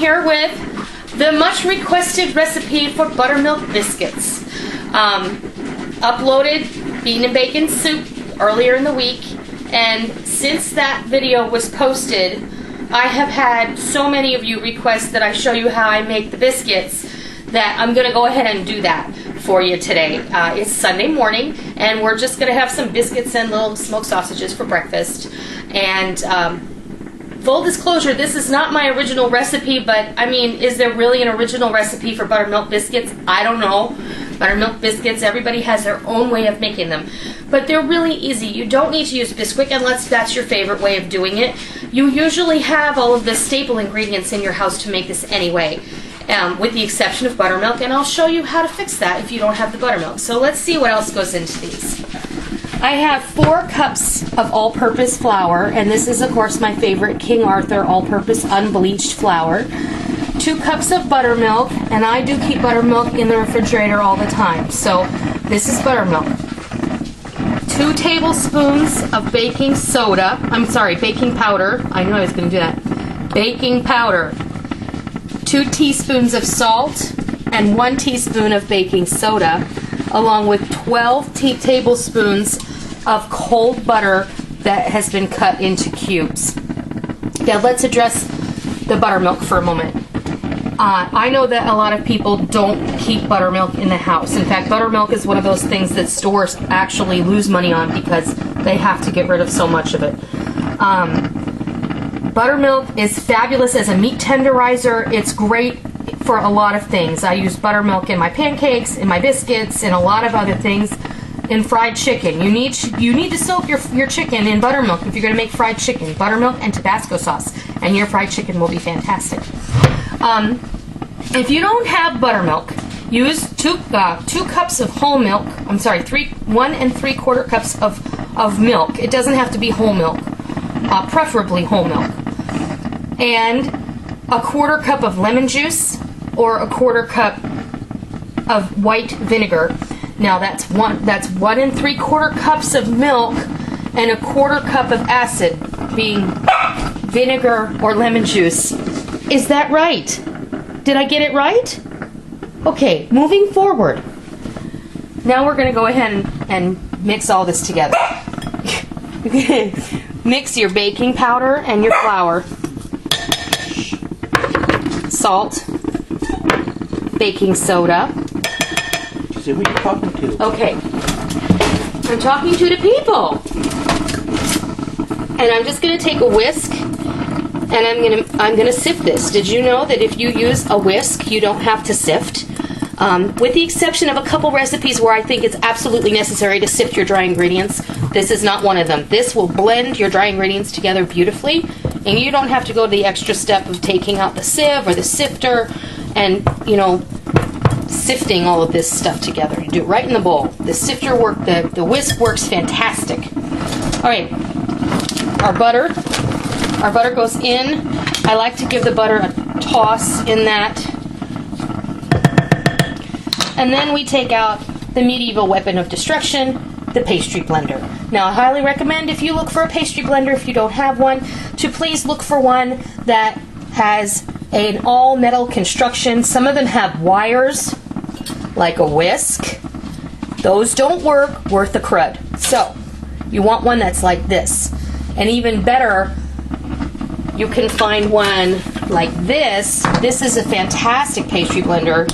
here with the much requested recipe for buttermilk biscuits. Uploaded bean and bacon soup earlier in the week, and since that video was posted, I have had so many of you request that I show you how I make the biscuits that I'm going to go ahead and do that for you today. It's Sunday morning, and we're just going to have some biscuits and little smoked sausages for breakfast. And full disclosure, this is not my original recipe, but I mean, is there really an original recipe for buttermilk biscuits? I don't know. Buttermilk biscuits, everybody has their own way of making them. But they're really easy. You don't need to use Bisquick unless that's your favorite way of doing it. You usually have all of the staple ingredients in your house to make this anyway, with the exception of buttermilk, and I'll show you how to fix that if you don't have the buttermilk. So let's see what else goes into these. I have 4 cups of all-purpose flour, and this is of course my favorite King Arthur all-purpose unbleached flour. 2 cups of buttermilk, and I do keep buttermilk in the refrigerator all the time, so this is buttermilk. 2 tablespoons of baking soda, baking powder. I knew I was going to do that. Baking powder. 2 teaspoons of salt and 1 teaspoon of baking soda, along with 12 tablespoons of cold butter that has been cut into cubes. Now let's address the buttermilk for a moment. I know that a lot of people don't keep buttermilk in the house. In fact, buttermilk is one of those things that stores actually lose money on because they have to get rid of so much of it. Buttermilk is fabulous as a meat tenderizer. It's great for a lot of things. I use buttermilk in my pancakes, in my biscuits, and a lot of other things. In fried chicken, you need to soak your chicken in buttermilk if you're going to make fried chicken. Buttermilk and Tabasco sauce, and your fried chicken will be fantastic. If you don't have buttermilk, use 2 cups of whole milk. 1 3/4 cups of milk. It doesn't have to be whole milk, preferably whole milk, and 1/4 cup of lemon juice or 1/4 cup of white vinegar. Now that's 1 3/4 cups of milk and 1/4 cup of acid, being vinegar or lemon juice. Is that right? Did I get it right? Okay, moving forward. Now we're going to go ahead and mix all this together. Mix your baking powder and your flour, salt, baking soda. So who are you talking to? Okay, I'm talking to the people. And I'm just going to take a whisk, and I'm gonna sift this. Did you know that if you use a whisk, you don't have to sift? With the exception of a couple recipes where I think it's absolutely necessary to sift your dry ingredients, this is not one of them. This will blend your dry ingredients together beautifully, and you don't have to go to the extra step of taking out the sieve or the sifter and, sifting all of this stuff together. You do it right in the bowl. The sifter the whisk works fantastic. All right, our butter goes in. I like to give the butter a toss in that. And then we take out the medieval weapon of destruction, the pastry blender. Now, I highly recommend, if you look for a pastry blender, if you don't have one, to please look for one that has an all-metal construction. Some of them have wires, like a whisk. Those don't work worth the crud. So, you want one that's like this. And even better, you can find one like this. This is a fantastic pastry blender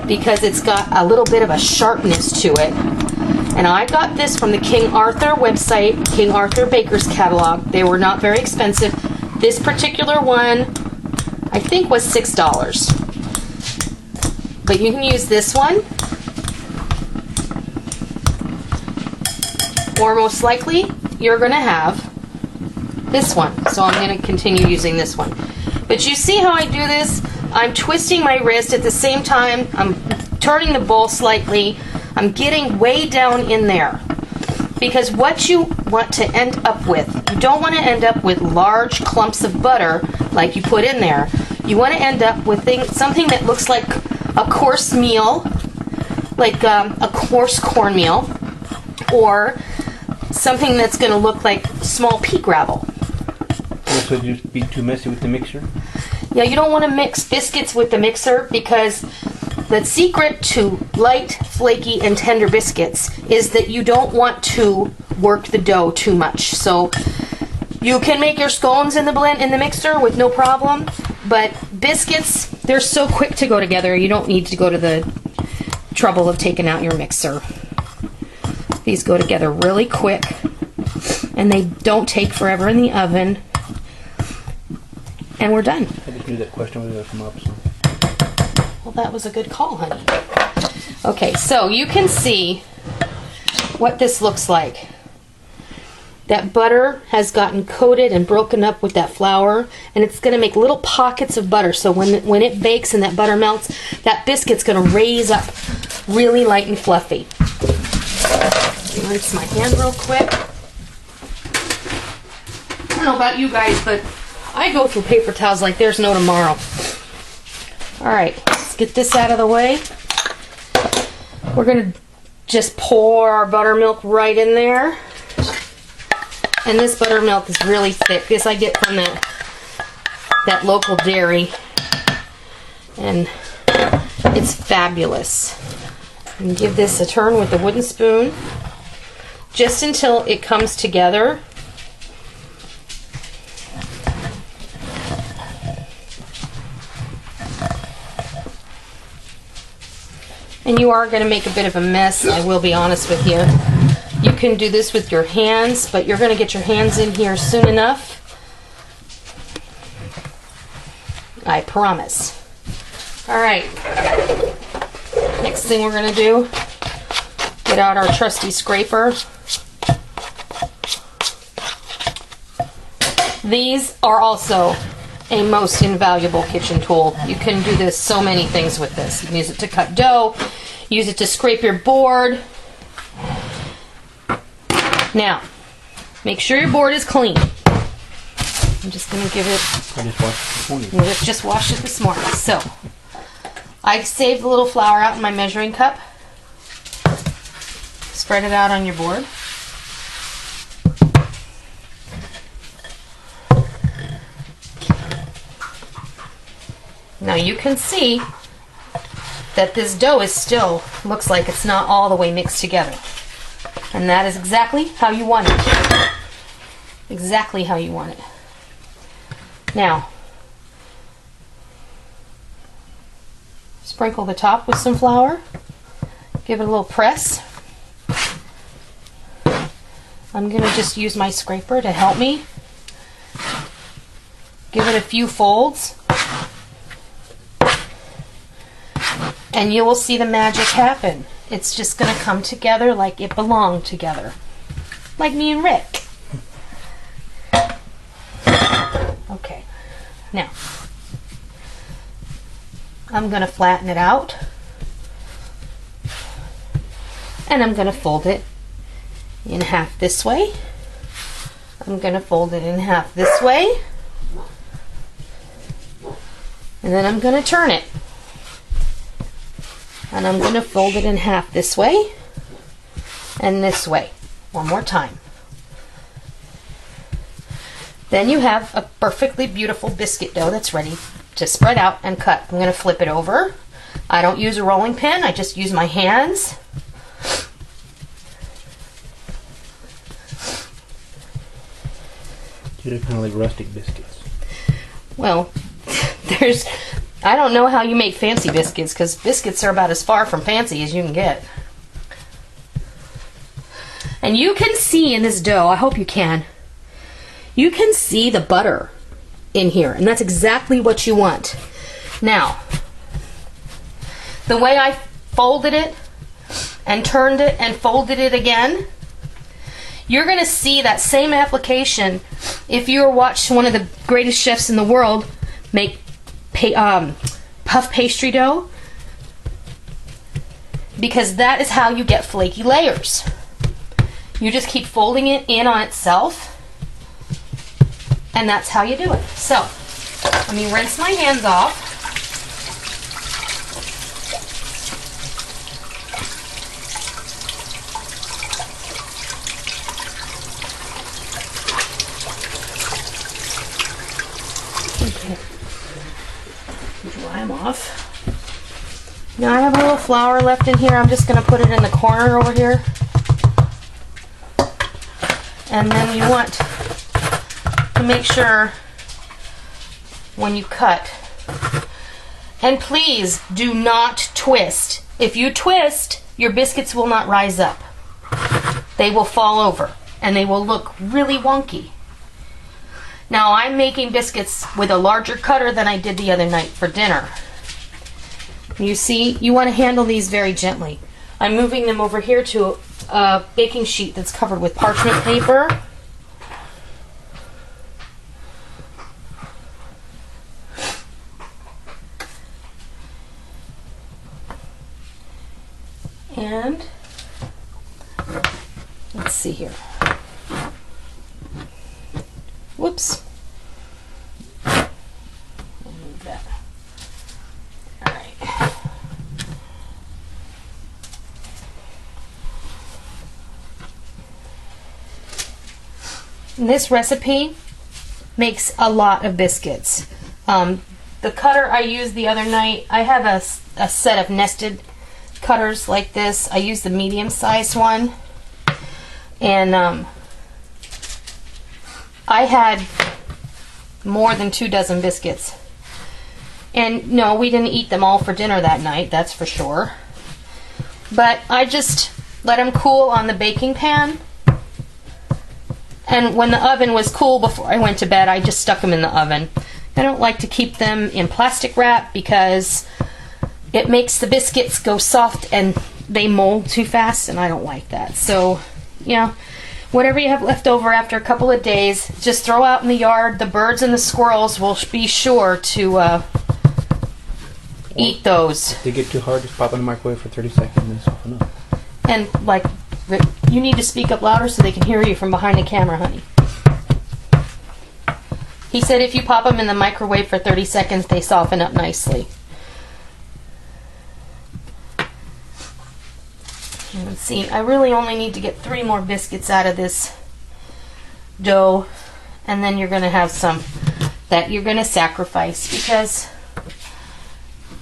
because it's got a little bit of a sharpness to it. And I got this from the King Arthur website, King Arthur Baker's catalog. They were not very expensive. This particular one, I think, was $6. But you can use this one, or most likely you're going to have this one. So I'm going to continue using this one. But you see how I do this? I'm twisting my wrist at the same time. I'm turning the bowl slightly. I'm getting way down in there. Because what you want to end up with, you don't want to end up with large clumps of butter like you put in there. You want to end up with something that looks like a coarse meal, like a coarse cornmeal, or something that's going to look like small pea gravel. So you'd be too messy with the mixture? Yeah, you don't want to mix biscuits with the mixer because the secret to light, flaky, and tender biscuits is that you don't want to work the dough too much. So you can make your scones in the mixer with no problem, but biscuits, they're so quick to go together, you don't need to go to the trouble of taking out your mixer. These go together really quick, and they don't take forever in the oven. And we're done. I just knew that question was going to come up. So. Well, that was a good call, honey. Okay, so you can see what this looks like. That butter has gotten coated and broken up with that flour, and it's going to make little pockets of butter. So when it bakes and that butter melts, that biscuit's going to raise up really light and fluffy. Rinse my hand real quick. I don't know about you guys, but I go through paper towels like there's no tomorrow. Alright, let's get this out of the way. We're going to just pour our buttermilk right in there. And this buttermilk is really thick. This I get from that local dairy. And it's fabulous. And give this a turn with the wooden spoon just until it comes together. And you are going to make a bit of a mess, I will be honest with you. You can do this with your hands, but you're going to get your hands in here soon enough. I promise. Alright. Next thing we're going to do, get out our trusty scraper. These are also a most invaluable kitchen tool. You can do this so many things with this. You can use it to cut dough, use it to scrape your board. Now, make sure your board is clean. I'm just going to give it... I just washed it this morning. You just washed it this morning. So, I saved a little flour out in my measuring cup. Spread it out on your board. Now you can see that this dough is still, looks like it's not all the way mixed together. And that is exactly how you want it. Exactly how you want it. Now, sprinkle the top with some flour. Give it a little press. I'm going to just use my scraper to help me. Give it a few folds. And you will see the magic happen. It's just going to come together like it belonged together. Like me and Rick. Okay. Now, I'm going to flatten it out. And I'm going to fold it in half this way. I'm going to fold it in half this way. And then I'm going to turn it. And I'm going to fold it in half this way and this way. One more time. Then you have a perfectly beautiful biscuit dough that's ready to spread out and cut. I'm going to flip it over. I don't use a rolling pin. I just use my hands. They're kind of like rustic biscuits. Well, I don't know how you make fancy biscuits, because biscuits are about as far from fancy as you can get. And you can see in this dough, I hope you can see the butter in here, and that's exactly what you want. Now, the way I folded it and turned it and folded it again, you're going to see that same application if you watch one of the greatest chefs in the world make puff pastry dough, because that is how you get flaky layers. You just keep folding it in on itself, and that's how you do it. So, let me rinse my hands off. flour left in here. I'm just going to put it in the corner over here. And then you want to make sure when you cut. And please do not twist. If you twist, your biscuits will not rise up. They will fall over and they will look really wonky. Now I'm making biscuits with a larger cutter than I did the other night for dinner. You see, you want to handle these very gently. I'm moving them over here to a baking sheet that's covered with parchment paper. And let's see here. Whoops. I'll move that. All right. And this recipe makes a lot of biscuits. The cutter I used the other night, I have a set of nested cutters like this. I use the medium sized one, and I had more than 2 dozen biscuits. And no, we didn't eat them all for dinner that night, that's for sure. But I just let them cool on the baking pan. And when the oven was cool before I went to bed, I just stuck them in the oven. I don't like to keep them in plastic wrap because it makes the biscuits go soft and they mold too fast, and I don't like that. So, you know, whatever you have left over after a couple of days, just throw out in the yard. The birds and the squirrels will be sure to eat those. If they get too hard, just pop in the microwave for 30 seconds and soften up. And, like, you need to speak up louder so they can hear you from behind the camera, honey. He said if you pop them in the microwave for 30 seconds, they soften up nicely. Let's see, I really only need to get 3 more biscuits out of this dough, and then you're going to have some that you're going to sacrifice, because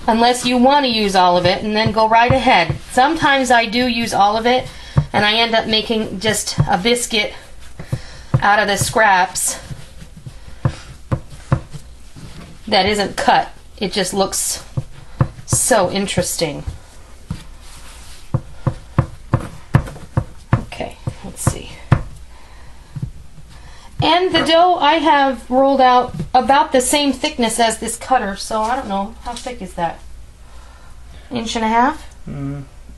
unless you want to use all of it, and then go right ahead. Sometimes I do use all of it, and I end up making just a biscuit out of the scraps that isn't cut. It just looks so interesting. Okay, let's see. And the dough I have rolled out about the same thickness as this cutter, so I don't know, how thick is that? 1.5 inches?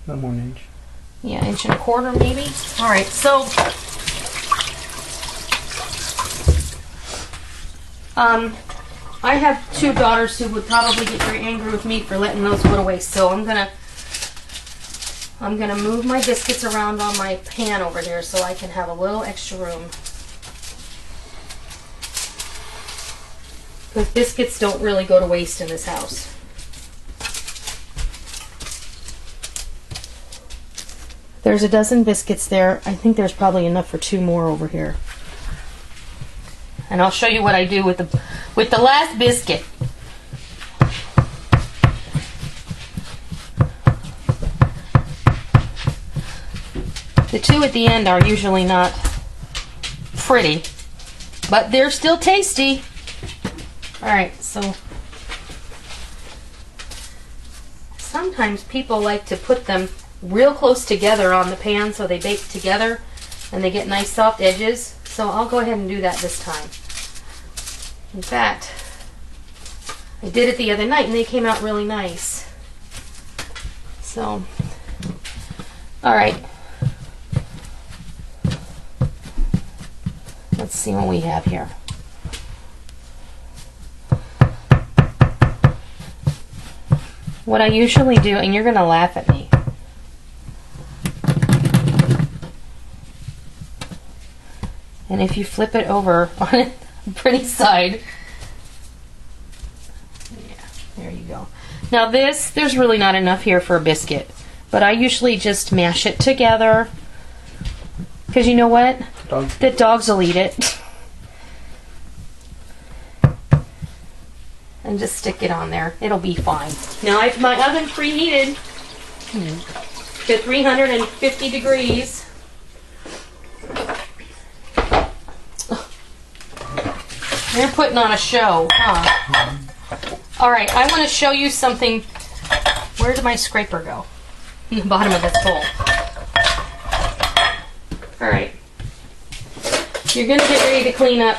Not more than an inch. Yeah, 1.25 inches maybe. All right, so I have 2 daughters who would probably get very angry with me for letting those go away. So I'm gonna move my biscuits around on my pan over here so I can have a little extra room. Because biscuits don't really go to waste in this house. There's a dozen biscuits there. I think there's probably enough for 2 more over here. And I'll show you what I do with the last biscuit. The 2 at the end are usually not pretty, but they're still tasty. Alright, so sometimes people like to put them real close together on the pan so they bake together and they get nice soft edges. So I'll go ahead and do that this time. In fact, I did it the other night and they came out really nice. So, alright. Let's see what we have here. What I usually do, and you're going to laugh at me, and if you flip it over on a pretty side, yeah, there you go. Now there's really not enough here for a biscuit, but I usually just mash it together, because you know what? The dogs will eat it. And just stick it on there. It'll be fine. Now I have my oven preheated. to 350 degrees. They're putting on a show, huh? All right, I want to show you something. Where did my scraper go? In the bottom of this bowl. All right. You're going to get ready to clean up.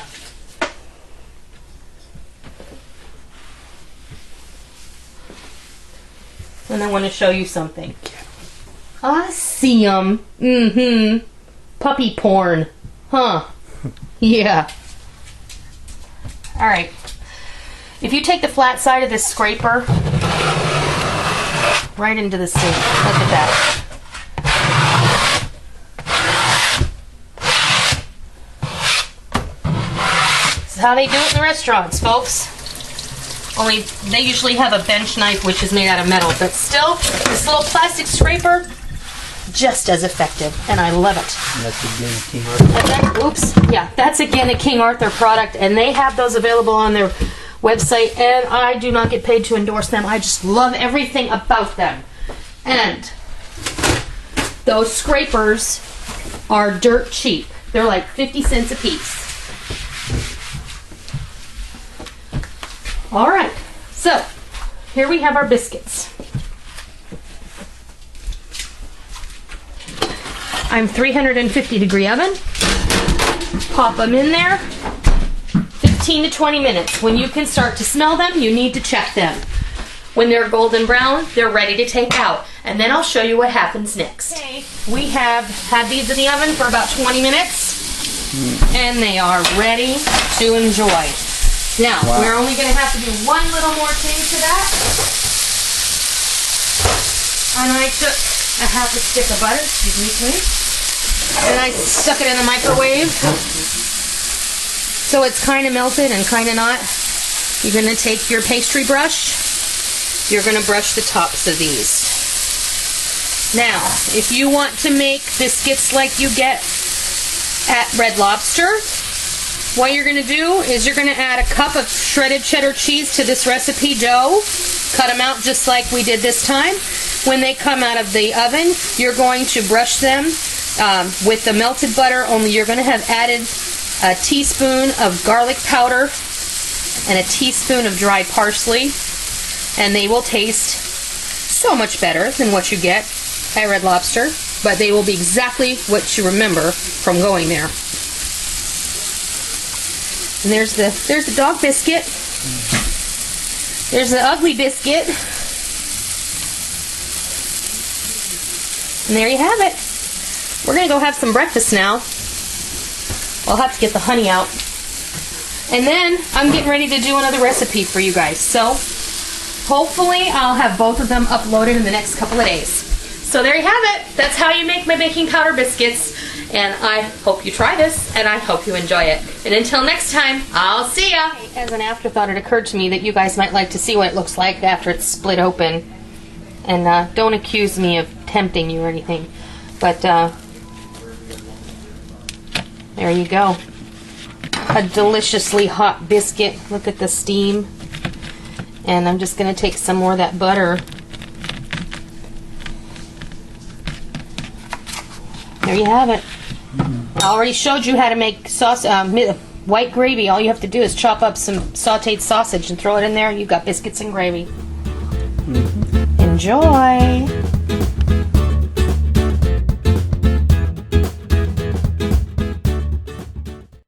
And I want to show you something. I see 'em. Mm-hmm. Puppy porn. Huh. Yeah. All right. If you take the flat side of this scraper right into the sink. Look at that. This is how they do it in the restaurants, folks. Only they usually have a bench knife which is made out of metal, but still, this little plastic scraper, just as effective, and I love it. And that's again a King Arthur. Oops, yeah, that's again a King Arthur product, and they have those available on their website, and I do not get paid to endorse them. I just love everything about them. And those scrapers are dirt cheap. They're like 50 cents a piece. All right, so here we have our biscuits. I'm 350 degree oven. Pop them in there. 15 to 20 minutes. When you can start to smell them, you need to check them. When they're golden brown, they're ready to take out. And then I'll show you what happens next. Okay, we have had these in the oven for about 20 minutes. And they are ready to enjoy. Now, we're only going to have to do one little more thing to that. And I took a half a stick of butter, excuse me please, and I stuck it in the microwave. So it's kind of melted and kind of not. You're going to take your pastry brush. You're going to brush the tops of these. Now, if you want to make biscuits like you get at Red Lobster, what you're going to do is you're going to add a cup of shredded cheddar cheese to this recipe dough. Cut them out just like we did this time. When they come out of the oven, you're going to brush them with the melted butter, only you're going to have added a teaspoon of garlic powder and a teaspoon of dry parsley, and they will taste so much better than what you get at Red Lobster, but they will be exactly what you remember from going there. And there's the dog biscuit. There's the ugly biscuit. And there you have it. We're going to go have some breakfast now. I'll have to get the honey out. And then I'm getting ready to do another recipe for you guys. So hopefully I'll have both of them uploaded in the next couple of days. So there you have it. That's how you make my baking powder biscuits. And I hope you try this, and I hope you enjoy it. And until next time, I'll see ya! As an afterthought, it occurred to me that you guys might like to see what it looks like after it's split open. And don't accuse me of tempting you or anything. But there you go. A deliciously hot biscuit. Look at the steam. And I'm just going to take some more of that butter. There you have it. I already showed you how to make sauce, white gravy. All you have to do is chop up some sauteed sausage and throw it in there. You've got biscuits and gravy. Enjoy!